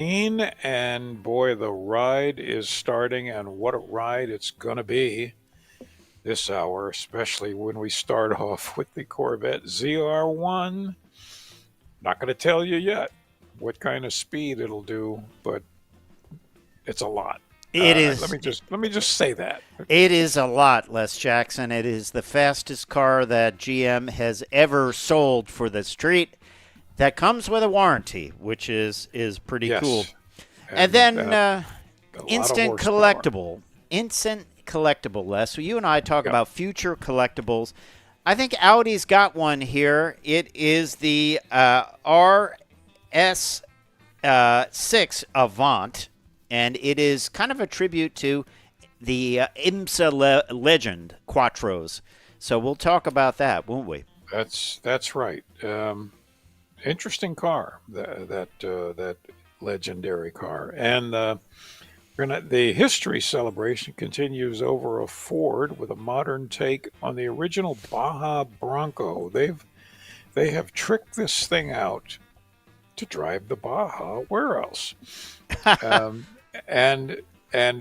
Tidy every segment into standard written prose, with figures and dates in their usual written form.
And boy, the ride is starting, and what a ride it's going to be this hour, especially when we start off with the Corvette ZR1. Not going to tell you yet what kind of speed it'll do, but it's a lot. It Let is. me just say that. It is a lot, Les Jackson. It is the fastest car that GM has ever sold for the street. That comes with a warranty, which is pretty cool. Yes, And and then a lot of instant horsepower. collectible, instant collectible, Les. So you and I talk Yeah, about future collectibles. I think Audi's got one here. It is the RS6 Avant, and it is kind of a tribute to the IMSA legend Quattros. So we'll talk about that, won't we? that's right. Interesting car, that legendary car, and the history celebration continues over a Ford with a modern take on the original Baja Bronco. They have tricked this thing out to drive the Baja. Where else? Um, and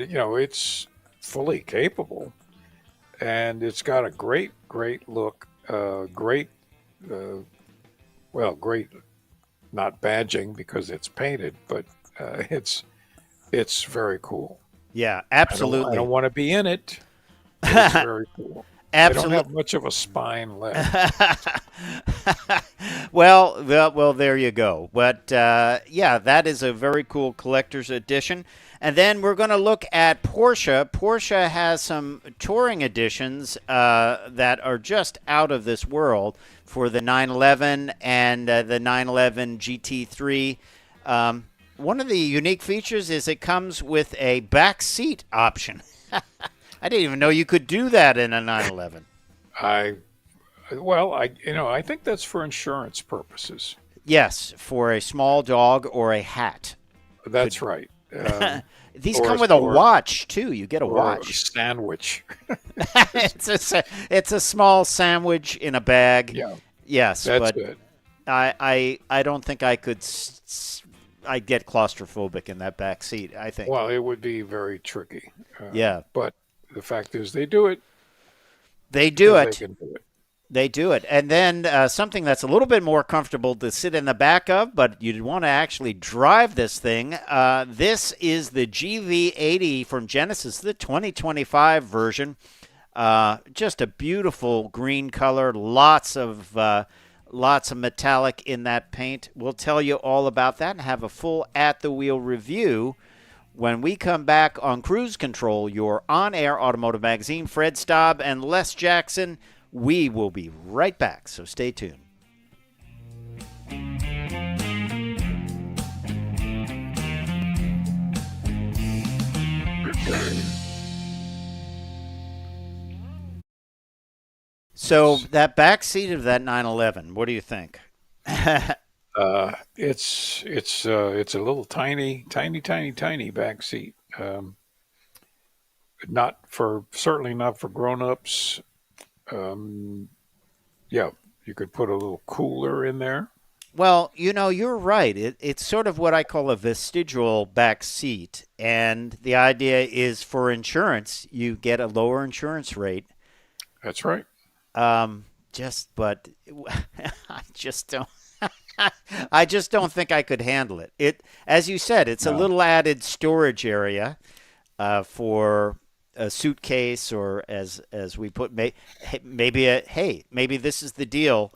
it's fully capable, and it's got a great look. Great, uh, great, not badging because it's painted, but it's very cool. Yeah, I don't absolutely. want to be in it, but it's very cool. I don't have Absolutely. much of a spine left. Well, there you go. But yeah, that is a very cool collector's edition. And then we're going to look at Porsche. Porsche has some touring editions that are just out of this world for the 911 and the 911 GT3. One of the unique features is it comes with a back seat option. I didn't even know you could do that in a 911. I I think that's for insurance purposes. Yes, for a small dog or a hat. That's Could right. these Or come with a or watch too? You get a or a watch. sandwich. It's a small sandwich in a bag. Yeah, Yes, that's but it. I don't think I could. I'd get claustrophobic in that back seat. I think. Well, it would be very tricky. Yeah, But the fact is, they do it they do because they it. can do it. They do it. And then something that's a little bit more comfortable to sit in the back of, but you'd want to actually drive this thing. This is the GV80 from Genesis, the 2025 version. Just a beautiful green color, lots of metallic in that paint. We'll tell you all about that and have a full at the wheel review when we come back on Cruise Control, your on air automotive magazine. Fred Staab and Les Jackson. We will be right back, so stay tuned. So that back seat of that 911, what do you think? It's a little tiny back seat. Not for certainly not for grown-ups. Um, yeah, you could put a little cooler in there. Well, you're right. It's sort of what I call a vestigial back seat. And the idea is for insurance, you get a lower insurance rate. That's right. But I just don't. I just don't think I could handle it. As you said, it's a No. little added storage area for a suitcase, or as we put, maybe this is the deal.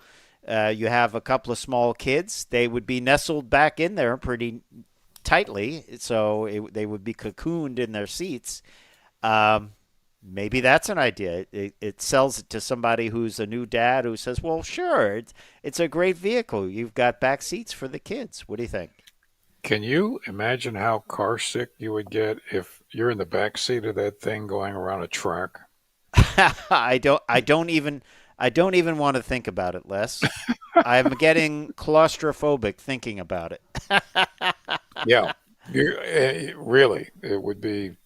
You have a couple of small kids; they would be nestled back in there pretty tightly, so they would be cocooned in their seats. Um, Maybe that's an idea. It sells it to somebody who's a new dad who says, "Well, sure, it's a great vehicle. You've got back seats for the kids. What do you think?" Can you imagine how car sick you would get if you're in the back seat of that thing going around a track? I don't even want to think about it, Les. I'm getting claustrophobic thinking about it. Yeah, really, it would be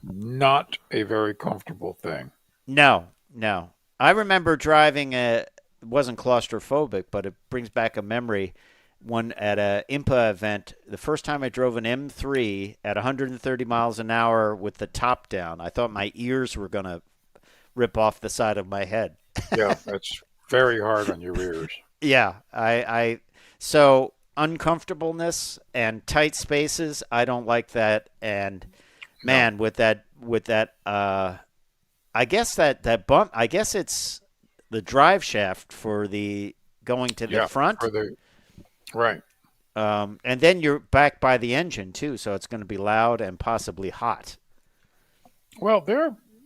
not a very comfortable thing. No, no. I remember driving it wasn't claustrophobic, but it brings back a memory. one at a IMPA event. The first time I drove an M3 at 130 miles an hour with the top down, I thought my ears were going to rip off the side of my head. Yeah, that's very hard on your ears. Yeah, so uncomfortableness and tight spaces, I don't like that. And No. man, I guess that bump, I guess it's the drive shaft for the going to the Yeah, front. for the right. And then you're back by the engine too, so it's going to be loud and possibly hot. Well,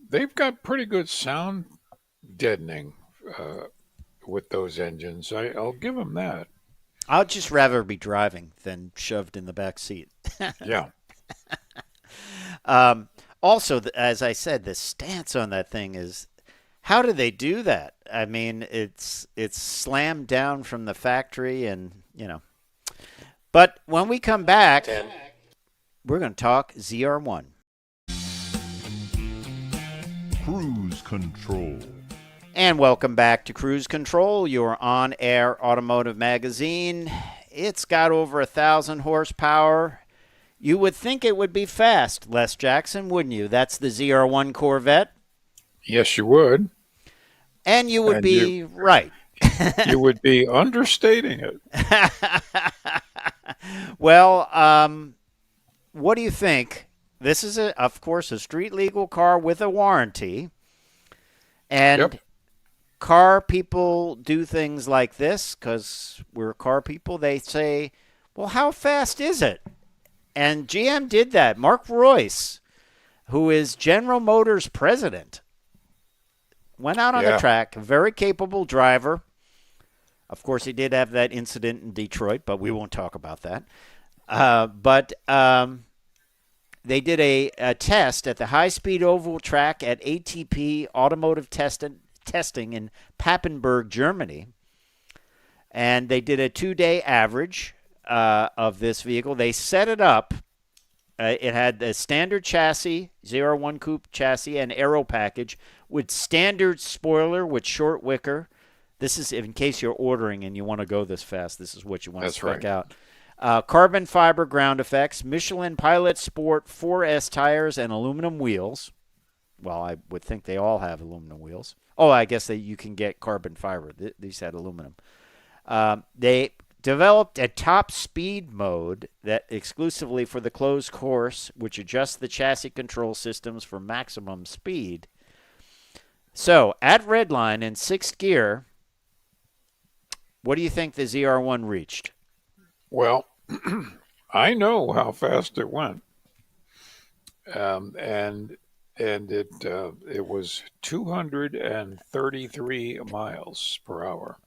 they've got pretty good sound deadening uh, with those engines. I'll give them that. I'd just rather be driving than shoved in the back seat. Yeah. Also, as I said, the stance on that thing is, how do they do that? I mean, it's slammed down from the factory, and But when we come back, we're going to talk ZR1. Cruise Control. And welcome back to Cruise Control, your on-air automotive magazine. It's got over 1,000 horsepower. You would think it would be fast, Les Jackson, wouldn't you? That's the ZR1 Corvette. Yes, you would. And you would be right. You would be understating it. Well, what do you think? This is, of course, a street legal car with a warranty. And Yep. car people do things like this because we're car people. They say, well, how fast is it? And GM did that. Mark Royce, who is General Motors president, went out on the track, a very capable driver. Of course, he did have that incident in Detroit, but we won't talk about that. But they did a test at the high-speed oval track at ATP Automotive Testing in Papenburg, Germany. And they did a 2-day average of this vehicle. They set it up. It had the standard chassis, ZR1 Coupe chassis, and aero package with standard spoiler with short wicker. This is in case you're ordering and you want to go this fast. This is what you want to spec out. Carbon fiber ground effects, Michelin Pilot Sport 4S tires, and aluminum wheels. Well, I would think they all have aluminum wheels. Oh, I guess that you can get carbon fiber. These had aluminum. They developed a top speed mode that exclusively for the closed course, which adjusts the chassis control systems for maximum speed. So, at redline in 6th gear, what do you think the ZR1 reached? Well, I know how fast it went, and it was 233 miles per hour.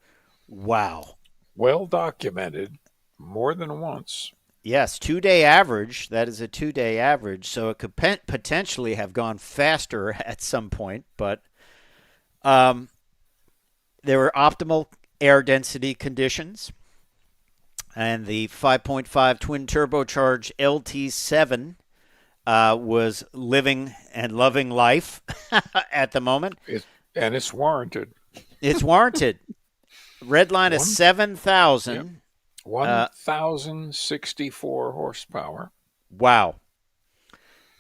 Wow. Well documented, more than once. Yes, 2-day average. That is a 2-day average, so it could potentially have gone faster at some point, but there were optimal air density conditions. And the 5.5 twin turbocharged LT7 was living and loving life at the moment. And it's warranted. It's warranted. Redline is 7,000. Yep. 1,064 horsepower. Wow.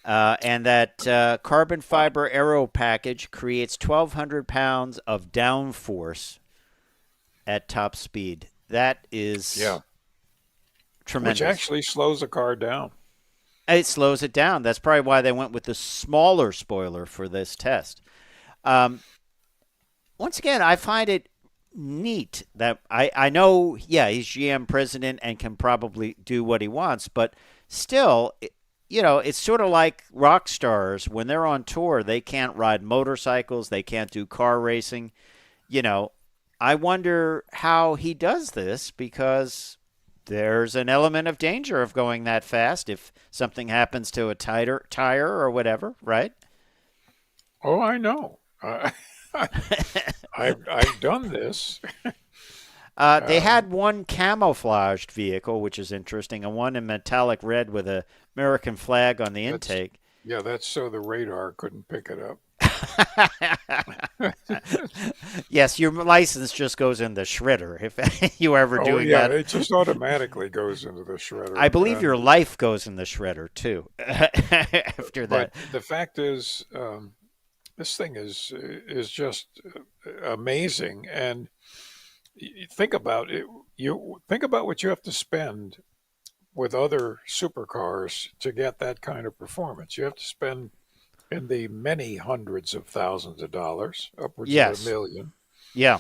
And that carbon fiber aero package creates 1,200 pounds of downforce at top speed. That is tremendous. Which actually slows the car down. It slows it down. That's probably why they went with the smaller spoiler for this test. Once again, I find it neat that I know, he's GM president and can probably do what he wants, but still, it's sort of like rock stars. When they're on tour, they can't ride motorcycles. They can't do car racing. I wonder how he does this because there's an element of danger of going that fast if something happens to a tire or whatever, right? Oh, I know. I've done this. They had one camouflaged vehicle, which is interesting, and one in metallic red with an American flag on the intake. That's so the radar couldn't pick it up. Yes, your license just goes in the shredder if you ever Oh doing yeah, that. it just automatically goes into the I shredder. believe your life goes in the shredder too after But that. the fact is, this thing is just amazing. And think about it. You think about what you have to spend with other supercars to get that kind of performance. You have to spend in the many hundreds of thousands of dollars, upwards of a Yes. million. Yeah.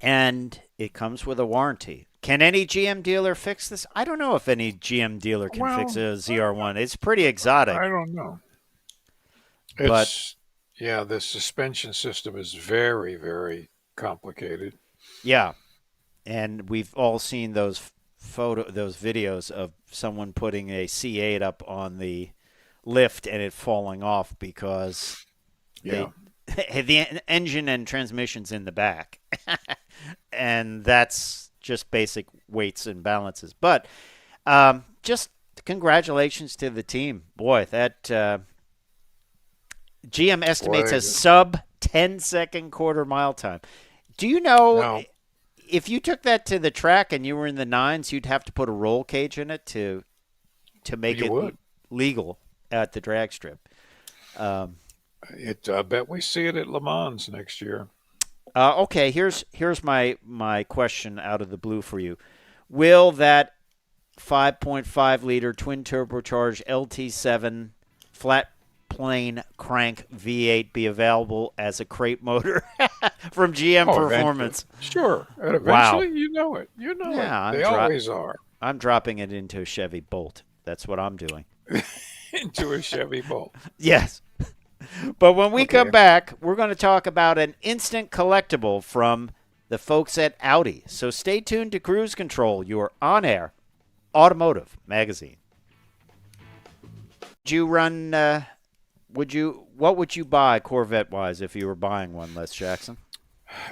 And it comes with a warranty. Can any GM dealer fix this? I don't know if any GM dealer can fix Well, a ZR1. It's pretty exotic, I don't know. but It's yeah, the suspension system is very, very complicated. yeah. And we've all seen those videos of someone putting a C8 up on the lift and it falling off because Yeah. the engine and transmission's in the back. And that's just basic weights and balances. But just congratulations to the team. Boy, that GM estimates Boy, a sub 10-second quarter mile time. Do you know no, if you took that to the track and you were in the nines, you'd have to put a roll cage in it to make you it would. legal at the drag strip? I bet we see it at Le Mans next year. Okay, here's my question out of the blue for you. Will that 5.5 liter twin turbocharged LT7 flat plane crank V8 be available as a crate motor from GM Oh, Performance? sure. And Wow. eventually, you know it. You know Yeah, it. They always are. I'm dropping it into a Chevy Bolt. That's what I'm doing. Into a Chevy Bolt. Yes. But when we Okay. come back, we're going to talk about an instant collectible from the folks at Audi. So stay tuned to Cruise Control, your on-air automotive magazine. Would you run? What would you buy Corvette-wise if you were buying one, Les Jackson?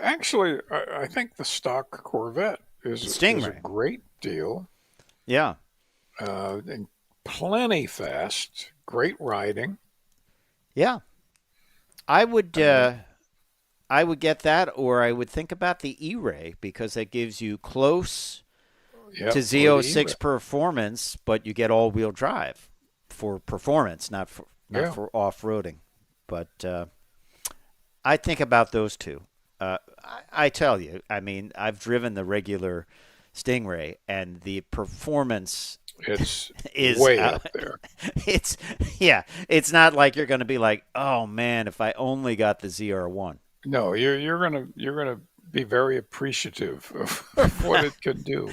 Actually, I think the stock Corvette is a Stingray. great deal. Yeah. And plenty fast, great riding. Yeah. I would get that, or I would think about the E-Ray because it gives you close Yep, to or the Z06 E-Ray. performance, but you get all-wheel drive for performance, not for off-roading. But I think about those two. I tell you, I mean, I've driven the regular Stingray, and the performance It's is way up there. It's not like you're going to be like, oh man, if I only got the ZR1. No, you're gonna be very appreciative of what it can do.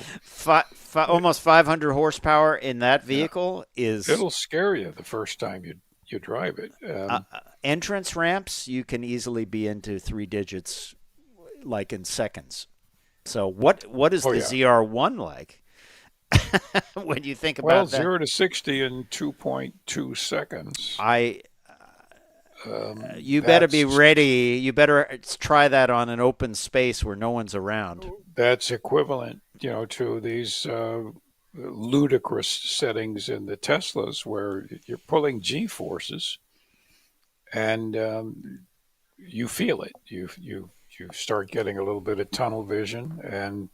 Almost 500 horsepower in that vehicle is It'll scare you the first time you drive it. entrance ramps. You can easily be into 3 digits, like in seconds. So what is the ZR1 like? When you think about that, 0 to 60 in 2.2 seconds. You better be ready. You better try that on an open space where no one's around. That's equivalent, to these ludicrous settings in the Teslas where you're pulling G forces, and you feel it. You start getting a little bit of tunnel vision, and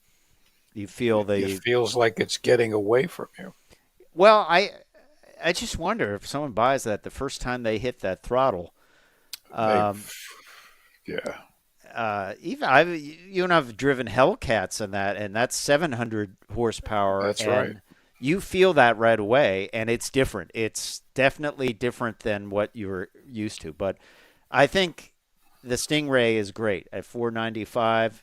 You feel it feels like it's getting away from you. Well, I just wonder if someone buys that the first time they hit that throttle. Yeah. You and I've driven Hellcats in that, and that's 700 horsepower. That's and right. You feel that right away, and it's different. It's definitely different than what you're used to. But I think the Stingray is great at $495.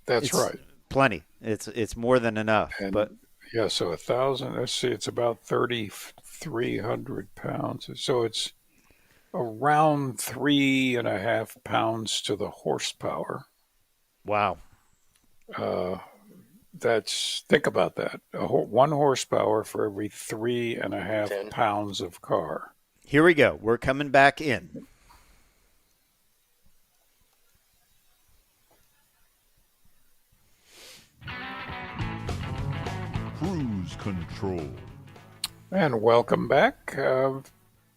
That's right. Plenty. It's more than enough. And but yeah, so 1,000. Let's see, it's about 3,300 pounds. So it's around 3.5 pounds to the horsepower. wow. Think about that. 1 horsepower for every 3.5 pounds of car. Here we go. We're coming back in. Cruise Control. And welcome back.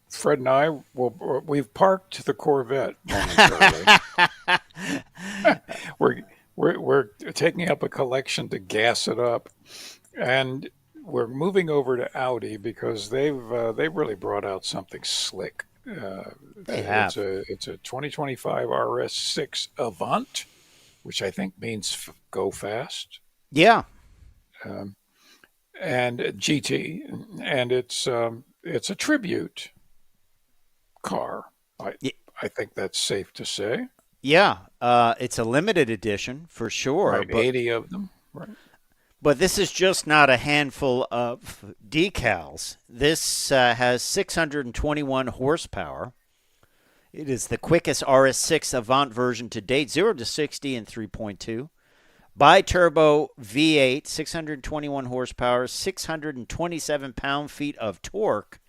Fred and I we've parked the Corvette momentarily. we're, we're taking up a collection to gas it up, and we're moving over to Audi because they've really brought out something slick. They have. It's a 2025 RS6 Avant, which I think means go fast. Yeah. Um, and GT, and it's a tribute car. I think that's safe to say. Yeah. It's a limited edition for sure. Right, 80 of them. Right. But this is just not a handful of decals. This has 621 horsepower. It is the quickest RS6 Avant version to date, 0 to 60 in 3.2. Bi-turbo V8, 621 horsepower, 627 pound-feet of torque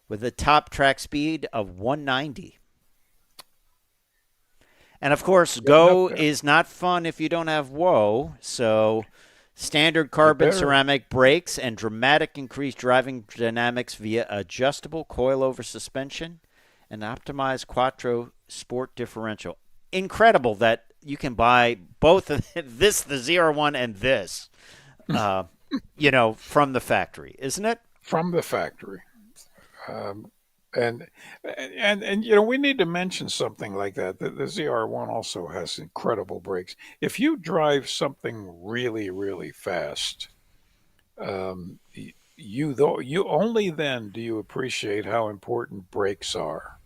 with a top track speed of 190. And, of course, go is not fun if you don't have whoa. So standard carbon ceramic brakes and dramatic increased driving dynamics via adjustable coilover suspension and optimized quattro sport differential. Incredible that you can buy both of this, the ZR1, and this, from the factory, isn't it? From the factory. And we need to mention something like that. The ZR1 also has incredible brakes. If you drive something really, really fast, you only then do you appreciate how important brakes are,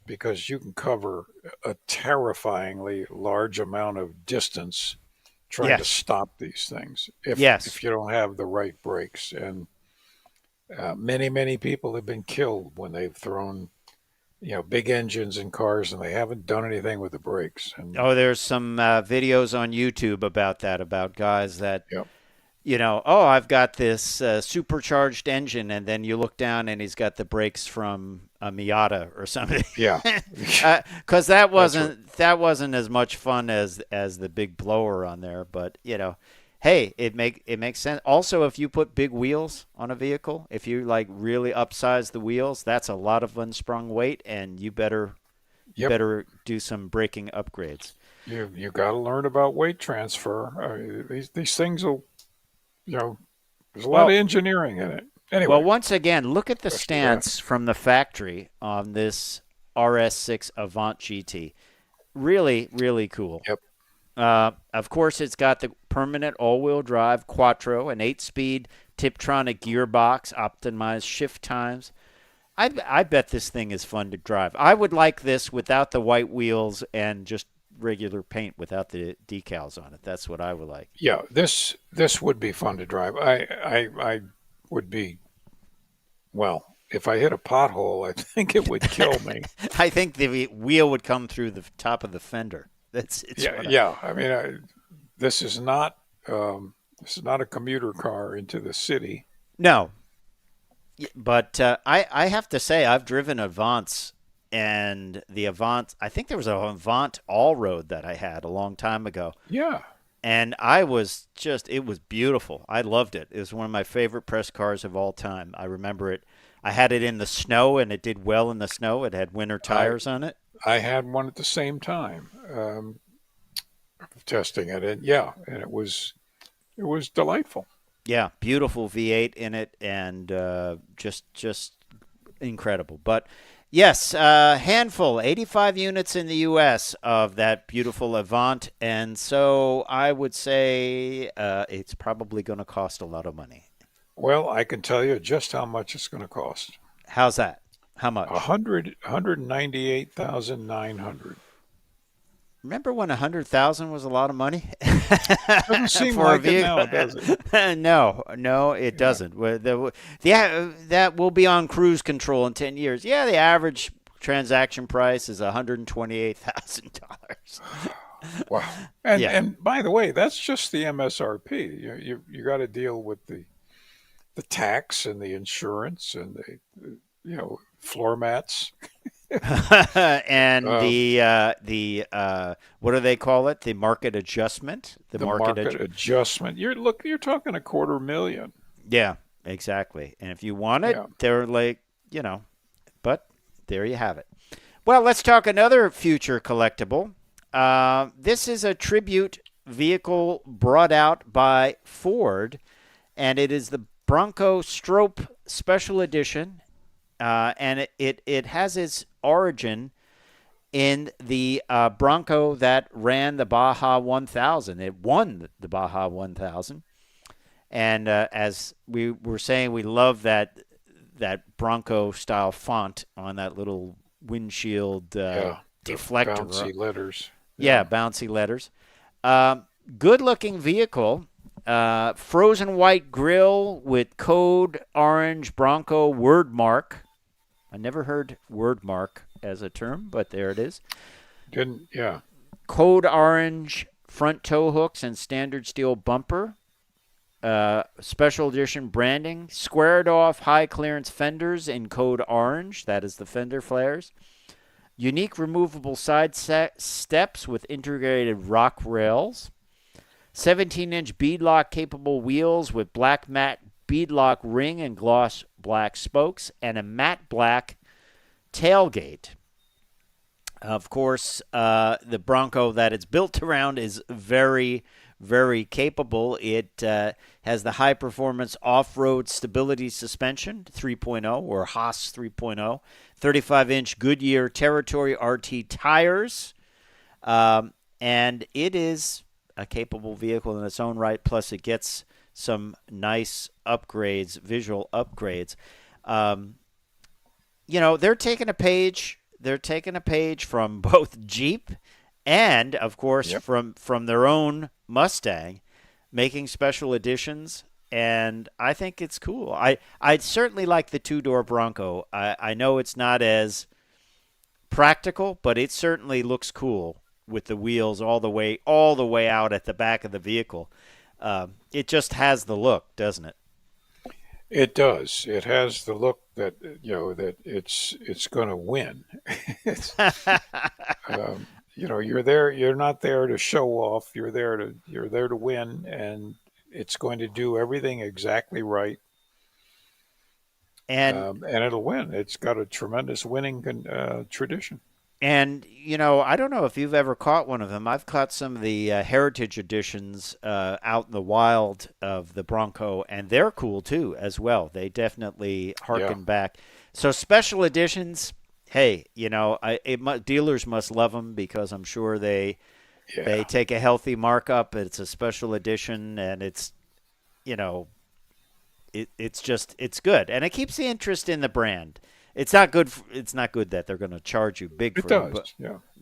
because you can cover a terrifyingly large amount of distance trying to stop these things if you don't have the right brakes. And many people have been killed when they've thrown big engines in cars and they haven't done anything with the brakes. And there's some videos on YouTube about that, about guys that Yep. I've got this supercharged engine, and then you look down and he's got the brakes from a Miata or something. Yeah. Because that wasn't as much fun as the big blower on there. But hey, it makes sense. Also, if you put big wheels on a vehicle, if you really upsize the wheels, that's a lot of unsprung weight, and you better do some braking upgrades. You got to learn about weight transfer. These things will. There's a lot of engineering in it. Anyway. Well, once again, look at the stance from the factory on this RS6 Avant GT. Really, really cool. Yep. Of course, it's got the permanent all-wheel drive quattro, an 8-speed Tiptronic gearbox, optimized shift times. I bet this thing is fun to drive. I would like this without the white wheels and just regular paint without the decals on it. That's what I would like. Yeah, this would be fun to drive. I would be, well, if I hit a pothole, I think it would kill me. I think the wheel would come through the top of the fender. I mean, this is not a commuter car into the city. No, but I have to say I've driven Avants. And the Avant, I think there was an Avant all-road that I had a long time ago. Yeah. And it was beautiful. I loved it. It was one of my favorite press cars of all time. I remember it. I had it in the snow, and it did well in the snow. It had winter tires on it. I had one at the same time, testing it. And it was delightful. Yeah, beautiful V8 in it, and just incredible. But yes, handful, 85 units in the U.S. of that beautiful Avant, and so I would say it's probably going to cost a lot of money. Well, I can tell you just how much it's going to cost. How's that? How much? $198,900. Remember when 100,000 was a lot of money? Doesn't seem like it now, does it? No, it doesn't. That will be on cruise control in 10 years. Yeah, the average transaction price is $128,000. Wow. And by the way, that's just the MSRP. You got to deal with the tax and the insurance and the floor mats. And the what do they call it? The market adjustment. The market adjustment. You're talking $250,000. Yeah. exactly. And if you want it, Yeah. they're like, but there you have it. Well, let's talk another future collectible. This is a tribute vehicle brought out by Ford, and it is the Bronco Strope Special Edition, and it has its origin in the Bronco that ran the Baja 1000. It won the Baja 1000. And as we were saying, we love that Bronco style font on that little windshield Yeah. The deflector. bouncy letters. Yeah, bouncy letters. Good looking vehicle. Frozen white grille with code orange Bronco word mark. I never heard word mark as a term, but there it is. Yeah. Code orange front tow hooks and standard steel bumper. Special edition branding. Squared off high clearance fenders in code orange. That is the fender flares. Unique removable side steps with integrated rock rails. 17-inch beadlock capable wheels with black matte beadlock ring and gloss black spokes, and a matte black tailgate. Of course, the Bronco that it's built around is very, very capable. It has the high-performance off-road stability suspension 3.0 or Haas 3.0, 35-inch Goodyear Territory RT tires, and it is a capable vehicle in its own right. Plus, it gets some nice upgrades, visual upgrades. They're taking a page. They're taking a page from both Jeep and, of course, from their own Mustang, making special editions. And I think it's cool. I'd certainly like the two-door Bronco. I know it's not as practical, but it certainly looks cool with the wheels all the way out at the back of the vehicle. It just has the look, doesn't it? It does. It has the look that that it's going to win. It's, you're there. You're not there to show off. You're there to win, and it's going to do everything exactly right. And it'll win. It's got a tremendous winning tradition. And, I don't know if you've ever caught one of them. I've caught some of the heritage editions out in the wild of the Bronco, and they're cool, too, as well. They definitely harken back. So special editions, hey, dealers must love them because I'm sure they take a healthy markup. It's a special edition, and it's, it's good. And it keeps the interest in the brand. It's not good. It's not good that they're going to charge you big for it.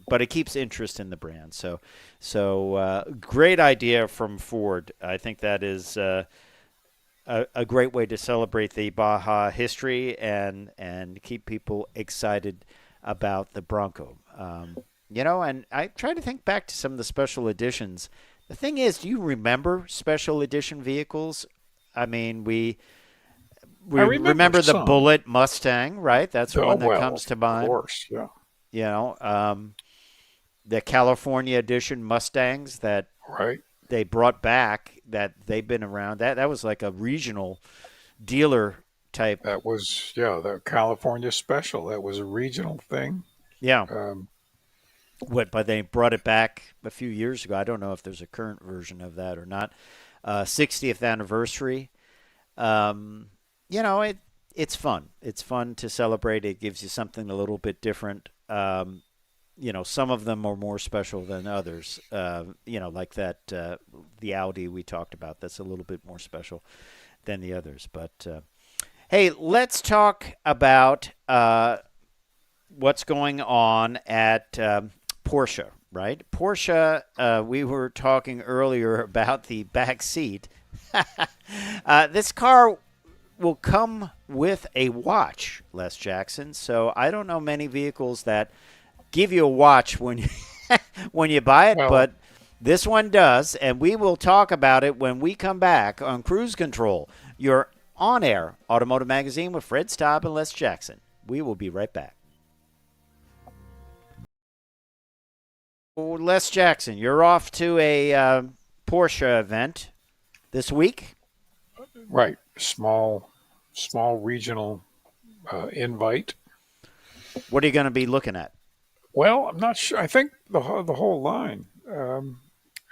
But it keeps interest in the brand. So great idea from Ford. I think that is a great way to celebrate the Baja history and keep people excited about the Bronco. And I try to think back to some of the special editions. The thing is, do you remember special edition vehicles? I mean, we remember the Bullet Mustang, right? That's one that comes to mind. Of course, yeah. The California edition Mustangs that they brought back, that they've been around. That was like a regional dealer type. That was, the California Special. That was a regional thing. Yeah. But they brought it back a few years ago. I don't know if there's a current version of that or not. 60th anniversary. It's fun. It's fun to celebrate. It gives you something a little bit different. Some of them are more special than others. Like that, the Audi we talked about. That's a little bit more special than the others. But, hey, let's talk about what's going on at Porsche, right? Porsche, we were talking earlier about the back seat. This car will come with a watch, Les Jackson. So I don't know many vehicles that give you a watch when you when you buy it, but this one does, and we will talk about it when we come back on Cruise Control, your on-air automotive magazine with Fred Staab and Les Jackson. We will be right back. Les Jackson, you're off to a Porsche event this week. Right. Small regional invite. What are you going to be looking at? Well, I'm not sure. I think the whole line.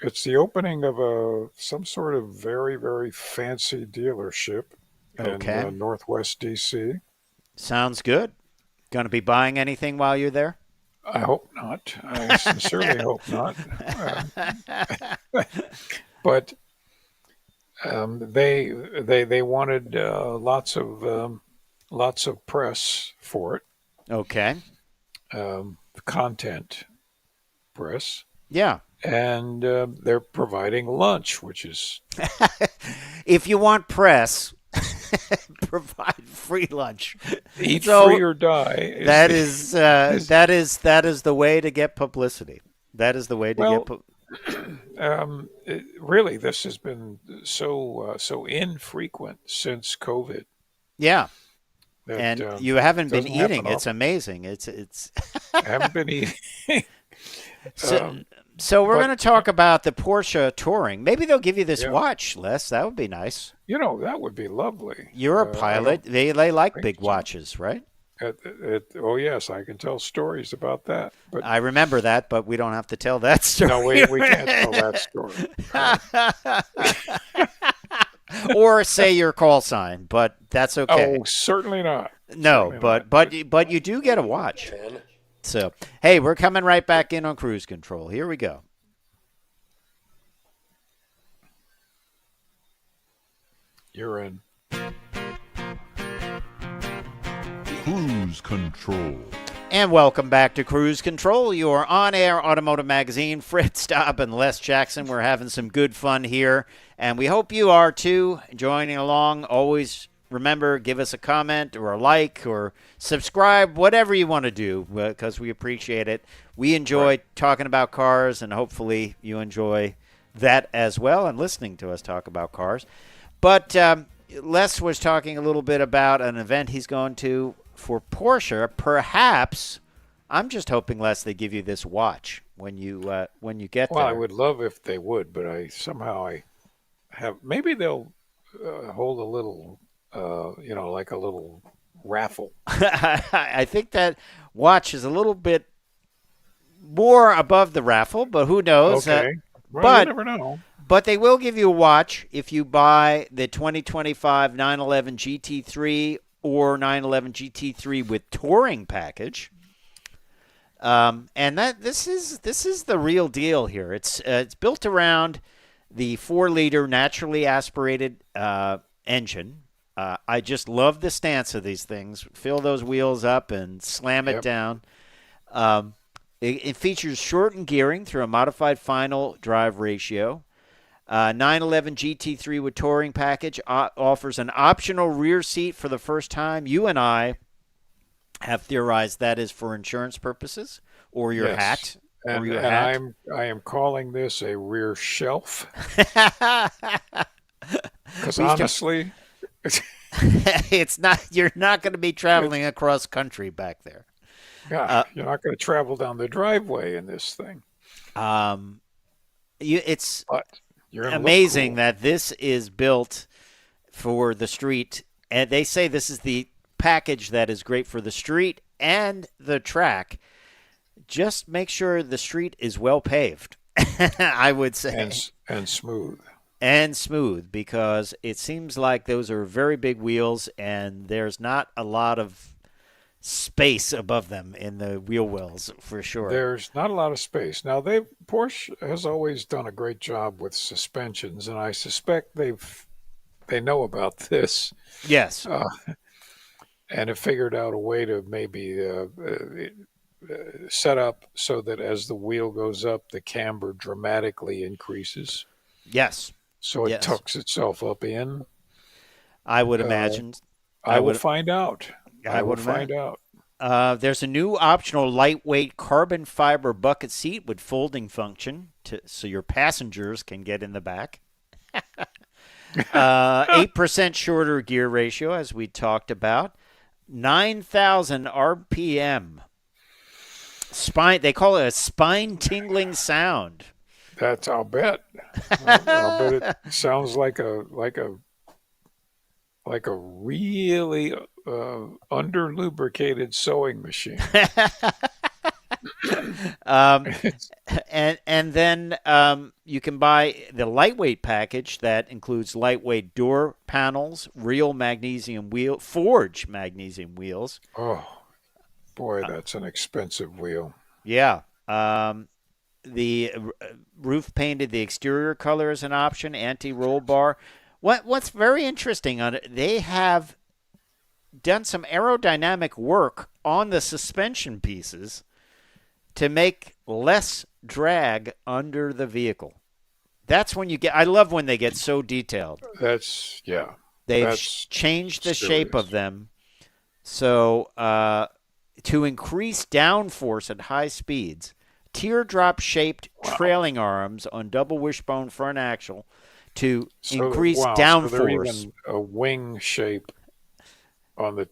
It's the opening of some sort of very very fancy dealership in Okay. Northwest DC. Sounds good. Going to be buying anything while you're there? I hope not. I sincerely hope not. Um, but they wanted lots of press for it, Okay. content press, Yeah. and they're providing lunch, which is If you want press, provide free lunch. eat So free or die. that The- is is- that is the way to get publicity. That is the way to well, get. really, this has been so infrequent since COVID Yeah, that and you haven't been doesn't happen eating. It's often. amazing. It's I haven't been eating. so. um, So we're but going to talk about the Porsche touring. Maybe they'll give you this yeah, watch, Les. That would be nice. that would be lovely. You're a I pilot. don't They like think big so. watches, right? Oh yes, I can tell stories about that. But I remember that, but we don't have to tell that no, story. we can't tell that story. Or say your call sign, but that's okay. Oh, certainly not. No, Certainly but not. but you do get a watch. So hey, we're coming right back in on cruise control. Here we go. You're in. Cruise control. And welcome back to Cruise Control, your on-air automotive magazine. Fred Staab and Les Jackson. We're having some good fun here, and we hope you are too, joining along. Always remember, give us a comment or a like or subscribe, whatever you want to do, because we appreciate it. We enjoy Right. talking about cars, and hopefully you enjoy that as well and listening to us talk about cars. But Les was talking a little bit about an event he's going to for Porsche. Perhaps, I'm just hoping, Les, they give you this watch when you get Well, there. I would love if they would, but I have. Maybe they'll hold a little, like a little raffle. I think that watch is a little bit more above the raffle, but who knows? Okay. Well, but- you never know. But they will give you a watch if you buy the 2025 911 GT3 or 911 GT3 with touring package. And this is the real deal here. It's built around the 4-liter naturally aspirated engine. I just love the stance of these things. Fill those wheels up and slam it Yep. down. It features shortened gearing through a modified final drive ratio. 911 GT3 with touring package offers an optional rear seat for the first time. You and I have theorized that is for insurance purposes or your Yes. hat. And, Or your and hat. I am calling this a rear shelf because We should- honestly, It's not. You're not going to be traveling across country back there. yeah, you're not going to travel down the driveway in this thing. It's But you're gonna look amazing cool. that this is built for the street, and they say this is the package that is great for the street and the track. Just make sure the street is well paved. I would say and smooth. and smooth, because it seems like those are very big wheels and there's not a lot of space above them in the wheel wells for sure. There's not a lot of space. Now Porsche has always done a great job with suspensions, and I suspect they know about this Yes. and have figured out a way to maybe set up so that as the wheel goes up, the camber dramatically increases, Yes. so it Yes. tucks itself up in. I would imagine. I will would- find out. I I will would find out. There's a new optional lightweight carbon fiber bucket seat with folding function so your passengers can get in the back. 8% shorter gear ratio, as we talked about. 9,000 RPM. They call it a spine-tingling sound. I'll bet. I'll bet it sounds like a like a really under lubricated sewing machine. um, and then you can buy the lightweight package that includes lightweight door panels, real magnesium wheel, forged magnesium wheels. Oh boy, that's an expensive wheel. Yeah. The roof painted, the exterior color is an option, anti-roll bar. What's very interesting on it, they have done some aerodynamic work on the suspension pieces to make less drag under the vehicle. That's when you get, I love when they get so detailed. That's, yeah. They've That's changed the serious. shape of them so to increase downforce at high speeds. Teardrop-shaped trailing arms on double wishbone front axle to increase So downforce. they're even a wing shape on the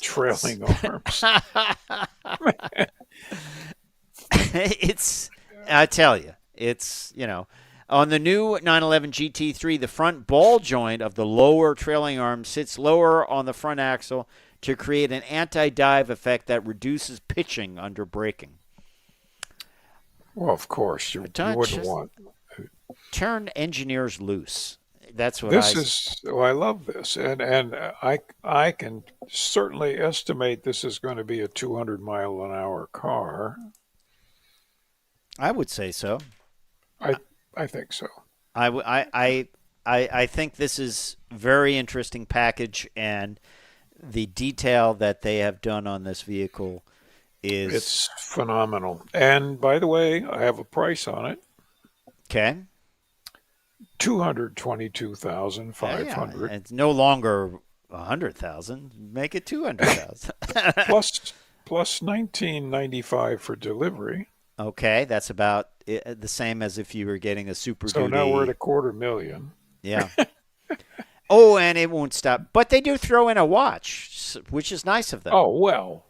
trailing arms. It's, I tell you, it's, on the new 911 GT3, the front ball joint of the lower trailing arm sits lower on the front axle to create an anti-dive effect that reduces pitching under braking. Well, of course, you wouldn't want. Turn engineers loose. That's what I love this, and I can certainly estimate this is going to be a 200-mile-an-hour car. I would say so. I think so. I think this is very interesting package, and the detail that they have done on this vehicle is it's phenomenal. And by the way, I have a price on it. Okay. $222,500. It's no longer 100,000. Make it 200,000. plus $19.95 for delivery. Okay, that's about the same as if you were getting a Super Duty. So now we're at $250,000. Yeah. Oh, and it won't stop. But they do throw in a watch, which is nice of them. Oh, well.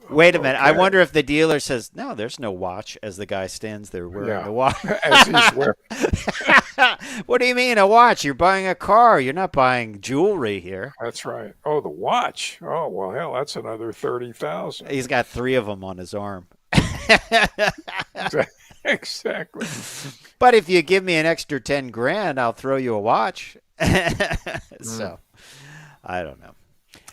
Wait a minute. Okay. I wonder if the dealer says, no, there's no watch, as the guy stands there wearing the watch. As he's wearing. What do you mean a watch? You're buying a car. You're not buying jewelry here. That's right. Oh, the watch. Oh, well, hell, that's another $30,000. He's got 3 of them on his arm. Exactly. But if you give me an extra $10,000, I'll throw you a watch. So, I don't know.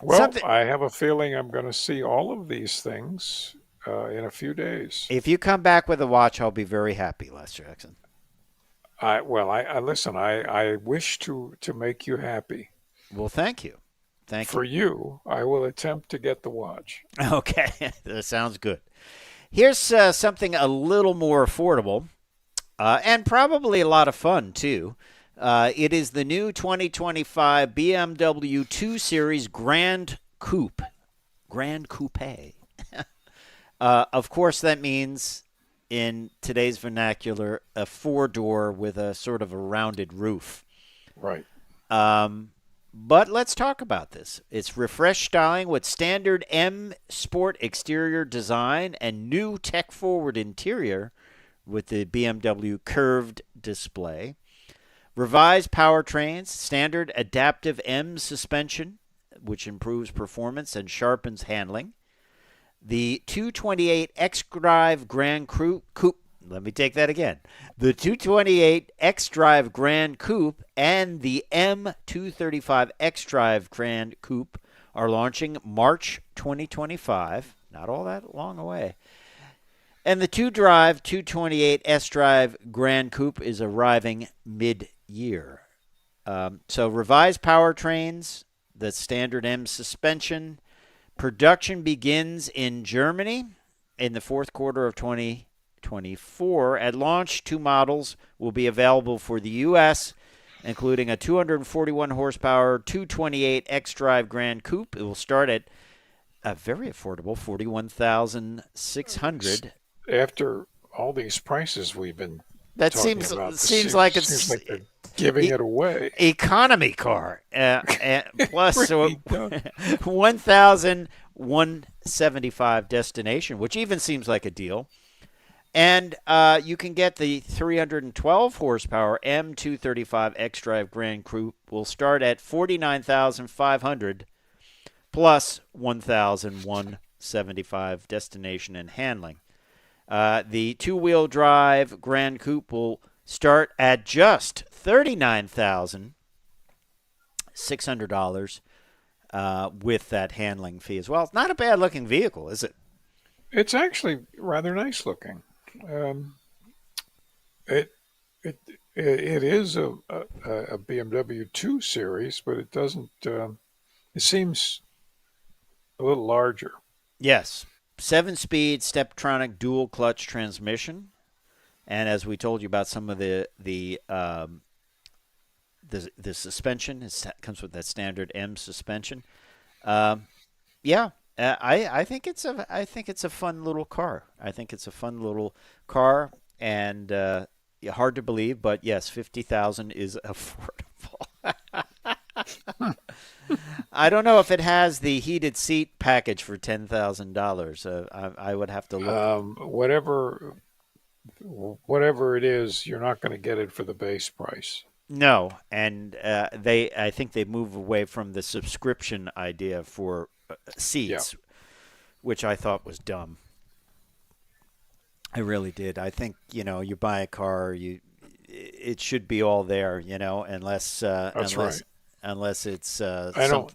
Well, I have a feeling I'm going to see all of these things in a few days. If you come back with a watch, I'll be very happy, Les Jackson. I listen. I wish to make you happy. Well, thank you. For you, I will attempt to get the watch. Okay, that sounds good. Here's something a little more affordable and probably a lot of fun, too. It is the new 2025 BMW 2 Series Grand Coupe. Grand Coupe. Of course, that means, in today's vernacular, a 4-door with a sort of a rounded roof. Right. But let's talk about this. It's refreshed styling with standard M Sport exterior design and new tech-forward interior with the BMW curved display. Revised powertrains, standard adaptive M suspension, which improves performance and sharpens handling. The 228 xDrive Grand Coupe, let me take that again. The 228 xDrive Grand Coupe and the M235 xDrive Grand Coupe are launching March 2025, not all that long away. And the 228 S-Drive Grand Coupe is arriving mid-year. So revised powertrains, the standard M suspension. Production begins in Germany in the fourth quarter of 2024. At launch, 2 models will be available for the U.S., including a 241 horsepower 228 xDrive Grand Coupe. It will start at a very affordable $41,600. After all these prices we've been that talking seems about, seems like it's seems like they're giving it away. Economy car, plus Really 1,175 destination, which even seems like a deal. And you can get the 312 horsepower M235 X-Drive Grand Coupe. Will start at $49,500 plus $1,175 destination and handling. The two-wheel drive Grand Coupe will start at just $39,600 with that handling fee as well. It's not a bad-looking vehicle, is it? It's actually rather nice looking. It it it is a BMW 2 Series, but it doesn't. It seems a little larger. Yes. 7-speed Steptronic dual clutch transmission. And as we told you about some of the suspension, it comes with that standard M suspension. Yeah, I think it's a fun little car. I think it's a fun little car, and hard to believe, but yes, 50,000 is affordable. I don't know if it has the heated seat package for $10,000. I would have to look. Whatever it is, you're not going to get it for the base price. No, and I think they move away from the subscription idea for seats, which I thought was dumb. I really did. I think you buy a car, it should be all there, unless Right. Unless it's I don't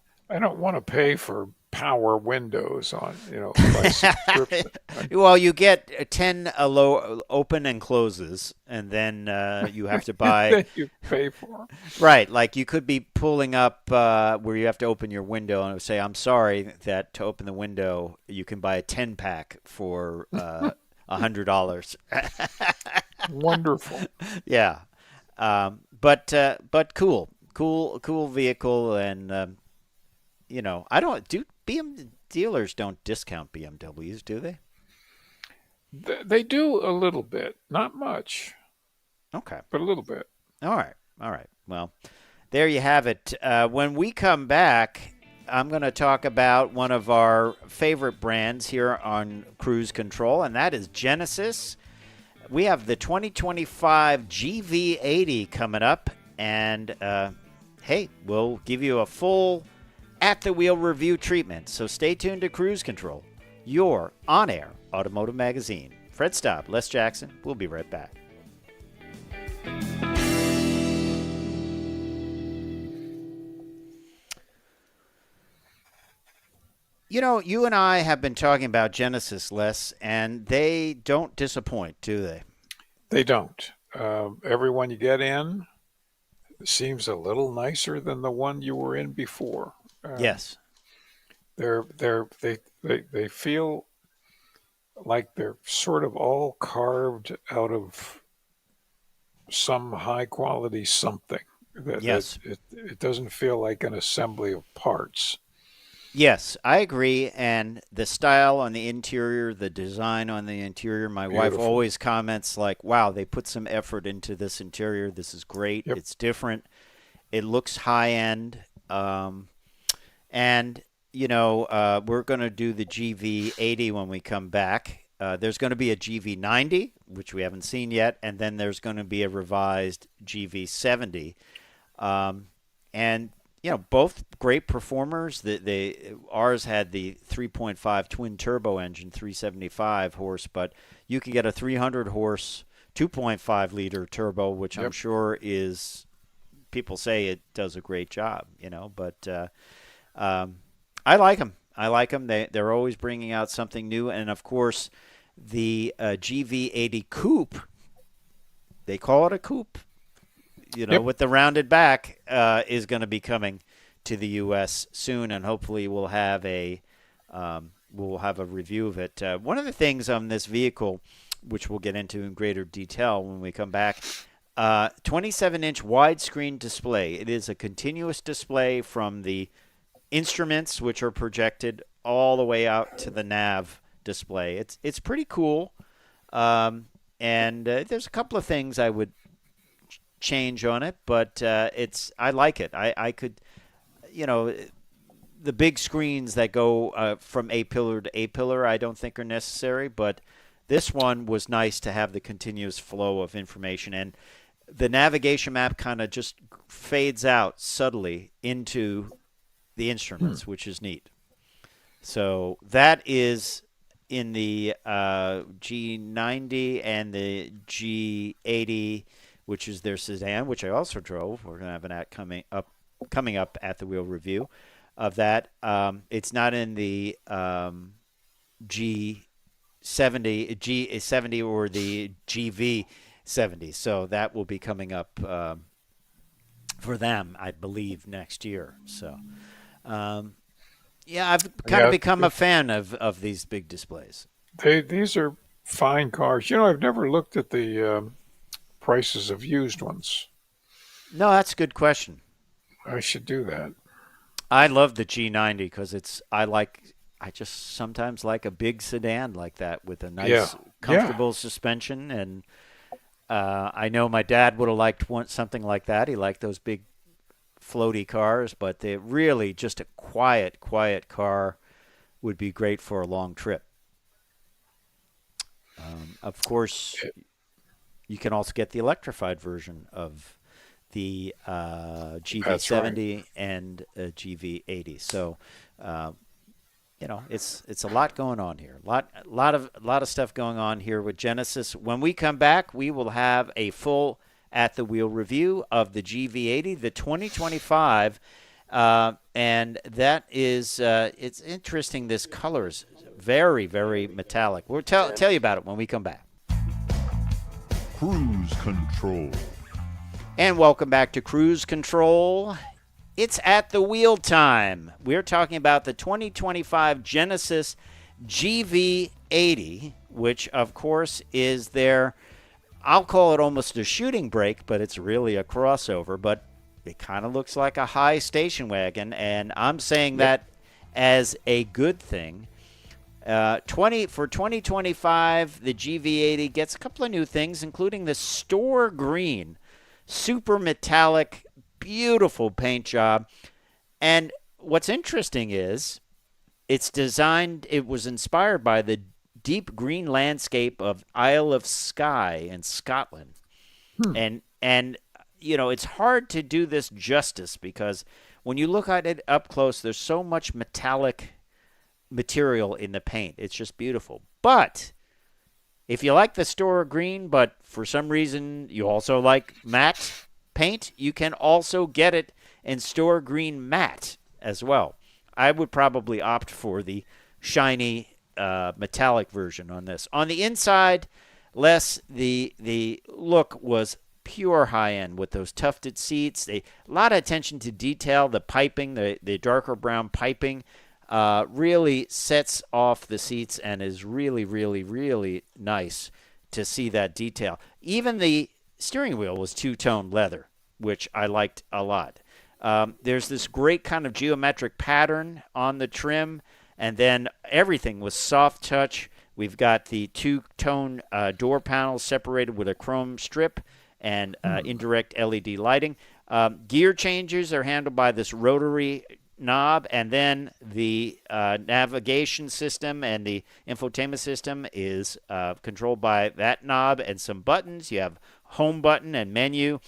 want to pay for power windows on by subscription. Well, you get 10 open and closes, and then you have to buy. That you pay for. Right, like you could be pulling up where you have to open your window and say, "I'm sorry that to open the window, you can buy a 10-pack for $100." Wonderful. Yeah, but cool vehicle, and I don't do BM dealers don't discount BMWs, do they? They do a little bit, not much, Okay. but a little bit. All right. Well, there you have it. When we come back, I'm going to talk about one of our favorite brands here on Cruise Control, and that is Genesis. We have the 2025 GV80 coming up, and hey, we'll give you a full at-the-wheel review treatment. So stay tuned to Cruise Control, your on-air automotive magazine. Fred Staab, Les Jackson. We'll be right back. You and I have been talking about Genesis, Les, and they don't disappoint, do they? They don't. Everyone you get in seems a little nicer than the one you were in before. Yes. They feel like they're sort of all carved out of some high quality something. Yes. It doesn't feel like an assembly of parts. Yes, I agree. And the style on the interior, the design on the interior, my wife Beautiful. always comments like, wow, they put some effort into this interior. This is great. Yep. It's different. It looks high end. And, we're going to do the GV80 when we come back. There's going to be a GV90, which we haven't seen yet, and then there's going to be a revised GV70. And, both great performers. Ours had the 3.5 twin turbo engine, 375 horse, but you can get a 300 horse, 2.5 liter turbo, which I'm sure is, people say it does a great job, but I like them. They're always bringing out something new. And, of course, the GV80 Coupe, they call it a coupe, with the rounded back, is going to be coming to the U.S. soon, and hopefully we'll have a review of it. One of the things on this vehicle, which we'll get into in greater detail when we come back, 27-inch widescreen display. It is a continuous display from the instruments, which are projected all the way out to the nav display. It's pretty cool, and there's a couple of things I would change on it, but I like it. I could, the big screens that go from A pillar to A pillar, I don't think are necessary, but This one was nice to have the continuous flow of information, and the navigation map kind of just fades out subtly into the instruments, which is neat. So that is in the G90 and the G80, which is their sedan, which I also drove. We're going to have an ad coming up at the wheel review of that. It's not in the G70 or the GV70, so that will be coming up for them, I believe, next year. So, yeah, I've kind of become a fan of these big displays. These are fine cars. I've never looked at the prices of used ones. No, that's a good question. I should do that. I love the G90 because I just sometimes like a big sedan like that with a nice, comfortable suspension. And I know my dad would have liked something like that. He liked those big floaty cars, but they're really just a quiet car would be great for a long trip. Of course, you can also get the electrified version of the GV70 and GV80. So, it's a lot going on here. A lot of stuff going on here with Genesis. When we come back, we will have a full at the wheel review of the GV80, the 2025, and that is it's interesting. This color is very, very metallic. We'll tell you about it when we come back. Cruise Control. And welcome back to Cruise Control. It's at the wheel time. We're talking about the 2025 Genesis GV80, which, of course, is their, I'll call it almost a shooting brake, but it's really a crossover. But it kind of looks like a high station wagon, and I'm saying that as a good thing. For 2025, the GV80 gets a couple of new things, including the Store Green, super metallic, beautiful paint job. And what's interesting is it was inspired by the deep green landscape of Isle of Skye in Scotland. And it's hard to do this justice because when you look at it up close, there's so much metallic material in the paint. It's just beautiful. But if you like the Store Green, but for some reason you also like matte paint, you can also get it in Store Green matte as well. I would probably opt for the shiny metallic version on this. On the inside, the look was pure high-end with those tufted seats. A lot of attention to detail. The piping, the darker brown piping, really sets off the seats and is really, really, really nice to see that detail. Even the steering wheel was two-tone leather, which I liked a lot. There's this great kind of geometric pattern on the trim, and then everything was soft touch. We've got the two-tone door panels separated with a chrome strip and indirect LED lighting. Gear changes are handled by this rotary knob, and then the navigation system and the infotainment system is controlled by that knob and some buttons. You have home button and menu.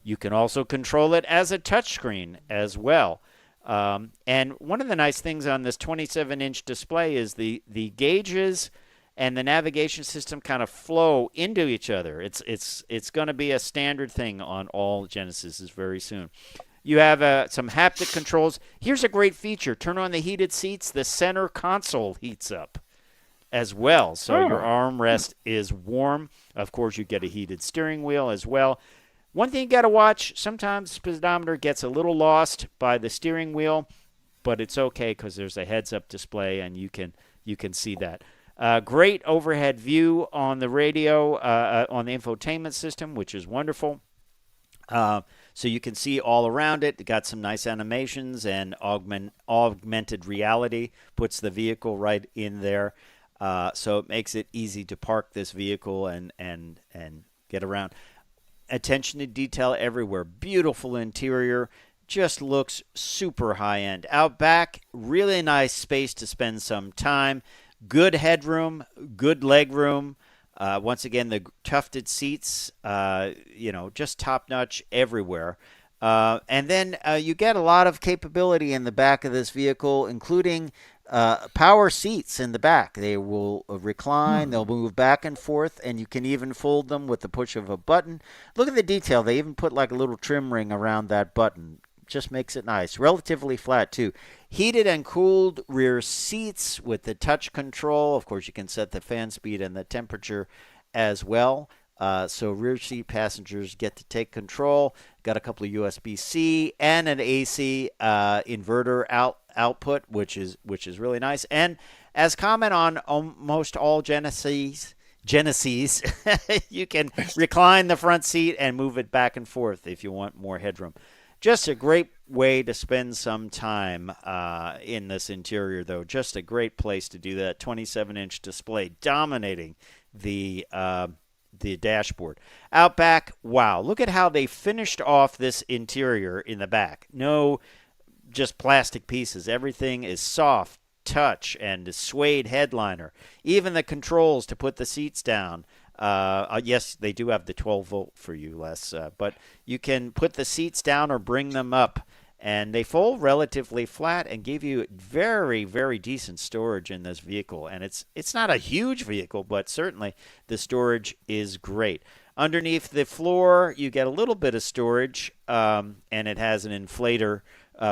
You can also control it as a touchscreen as well. And one of the nice things on this 27-inch display is the gauges and the navigation system kind of flow into each other. It's going to be a standard thing on all Genesises very soon. You have some haptic controls. Here's a great feature. Turn on the heated seats. The center console heats up as well. So your armrest is warm. Of course, you get a heated steering wheel as well. One thing you got to watch, sometimes the speedometer gets a little lost by the steering wheel, but it's okay because there's a heads-up display and you can see that. Great overhead view on the radio, on the infotainment system, which is wonderful. So you can see all around it. It got some nice animations and augmented reality, puts the vehicle right in there. So it makes it easy to park this vehicle and get around. Attention to detail everywhere. Beautiful interior. Just looks super high-end. Out back, really nice space to spend some time. Good headroom, good leg room. Once again, the tufted seats, just top-notch everywhere. And then you get a lot of capability in the back of this vehicle, including power seats in the back. They will recline, they'll move back and forth, and you can even fold them with the push of a button. Look at the detail. They even put like a little trim ring around that button. Just makes it nice. Relatively flat, too. Heated and cooled rear seats with the touch control. Of course, you can set the fan speed and the temperature as well. So rear seat passengers get to take control. Got a couple of USB-C and an AC inverter output, which is really nice. And as common on almost all Genesis, you can recline the front seat and move it back and forth if you want more headroom. Just a great way to spend some time in this interior, though. Just a great place to do that. 27-inch display dominating the dashboard. Out back, wow. Look at how they finished off this interior in the back. No just plastic pieces. Everything is soft touch and a suede headliner. Even the controls to put the seats down. Yes, they do have the 12-volt for you, Les, but you can put the seats down or bring them up, and they fold relatively flat and give you very, very decent storage in this vehicle. And it's not a huge vehicle, but certainly the storage is great. Underneath the floor, you get a little bit of storage, and it has an inflator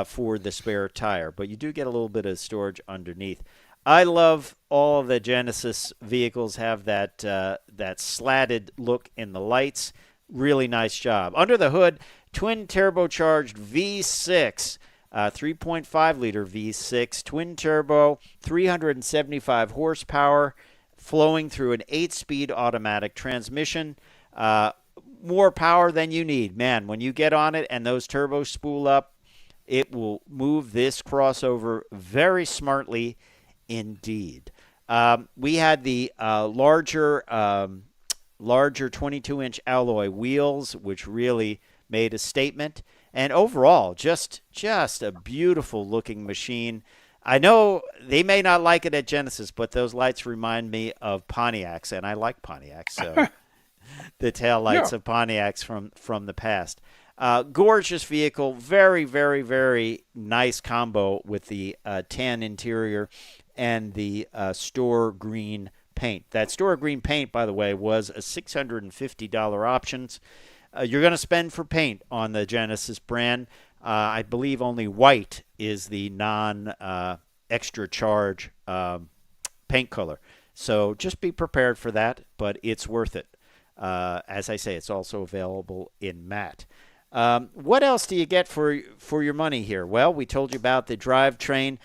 for the spare tire, but you do get a little bit of storage underneath. I love all the Genesis vehicles have that slatted look in the lights. Really nice job. Under the hood, twin turbocharged V6, 3.5-liter V6, twin turbo, 375 horsepower, flowing through an 8-speed automatic transmission. More power than you need. Man, when you get on it and those turbos spool up, it will move this crossover very smartly indeed. We had the larger 22-inch alloy wheels, which really made a statement. And overall, just a beautiful-looking machine. I know they may not like it at Genesis, but those lights remind me of Pontiacs, and I like Pontiacs, so the tail lights of Pontiacs from the past. Gorgeous vehicle, very, very, very nice combo with the tan interior and the store green paint. That store green paint, by the way, was a $650 options. You're going to spend for paint on the Genesis brand. I believe only white is the non-extra charge paint color. So just be prepared for that, but it's worth it. As I say, it's also available in matte. What else do you get for your money here? Well, we told you about the drivetrain.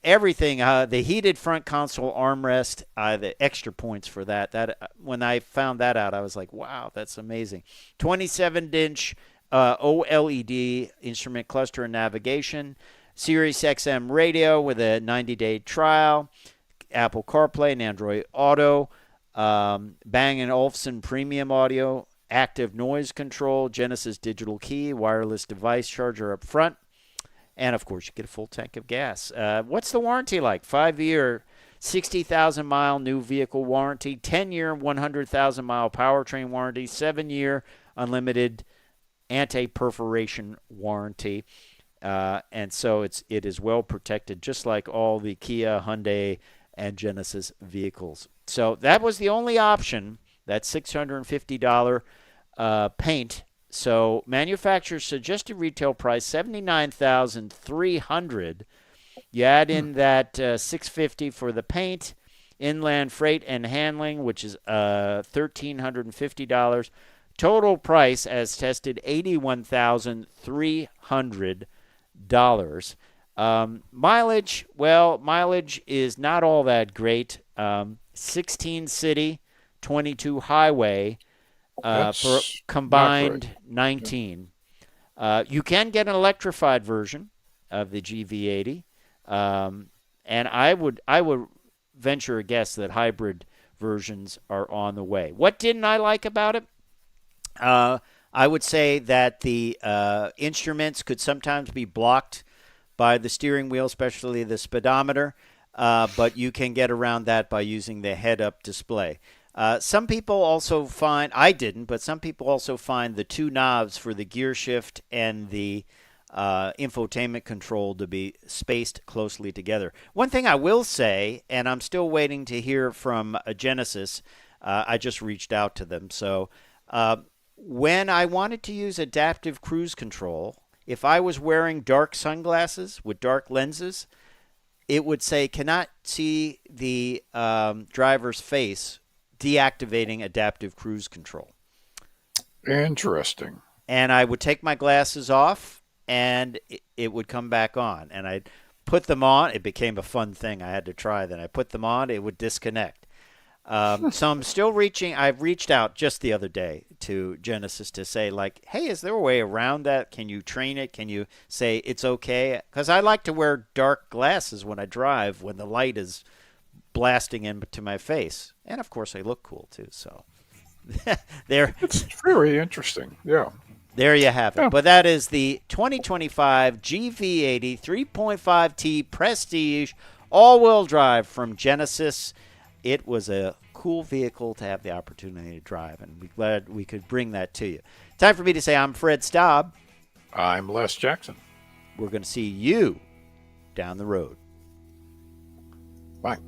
Everything, the heated front console armrest, the extra points for that. When I found that out, I was like, wow, that's amazing. 27-inch OLED instrument cluster and navigation, Sirius XM radio with a 90-day trial, Apple CarPlay and Android Auto, Bang & Olufsen premium audio, active noise control, Genesis digital key, wireless device charger up front. And, of course, you get a full tank of gas. What's the warranty like? 5-year, 60,000-mile new vehicle warranty, 10-year, 100,000-mile powertrain warranty, 7-year unlimited anti-perforation warranty. And so it is well protected, just like all the Kia, Hyundai, and Genesis vehicles. So that was the only option, that $650 paint. So manufacturer's suggested retail price $79,300. You add in that $650 for the paint, inland freight and handling, which is $1,350. Total price as tested $81,300. Mileage, well, mileage is not all that great. 16 city, 22 highway. For combined 19. You can get an electrified version of the GV80, and I would venture a guess that hybrid versions are on the way. What didn't I like about it? I would say that the instruments could sometimes be blocked by the steering wheel, especially the speedometer. but you can get around that by using the head-up display. Some people also find, I didn't, but some people also find the two knobs for the gear shift and the infotainment control to be spaced closely together. One thing I will say, and I'm still waiting to hear from Genesis, I just reached out to them. So when I wanted to use adaptive cruise control, if I was wearing dark sunglasses with dark lenses, it would say cannot see the driver's face, deactivating adaptive cruise control. Interesting. And I would take my glasses off and it would come back on. And I'd put them on. It became a fun thing I had to try. Then I put them on. It would disconnect. So I'm still reaching. I've reached out just the other day to Genesis to say, like, hey, is there a way around that? Can you train it? Can you say it's okay? Because I like to wear dark glasses when I drive when the light is blasting into my face. And, of course, they look cool, too. So It's very interesting. Yeah. there you have it. Yeah. But that is the 2025 GV80 3.5T Prestige all-wheel drive from Genesis. It was a cool vehicle to have the opportunity to drive, and we're glad we could bring that to you. Time for me to say I'm Fred Staab. I'm Les Jackson. We're going to see you down the road. Bye.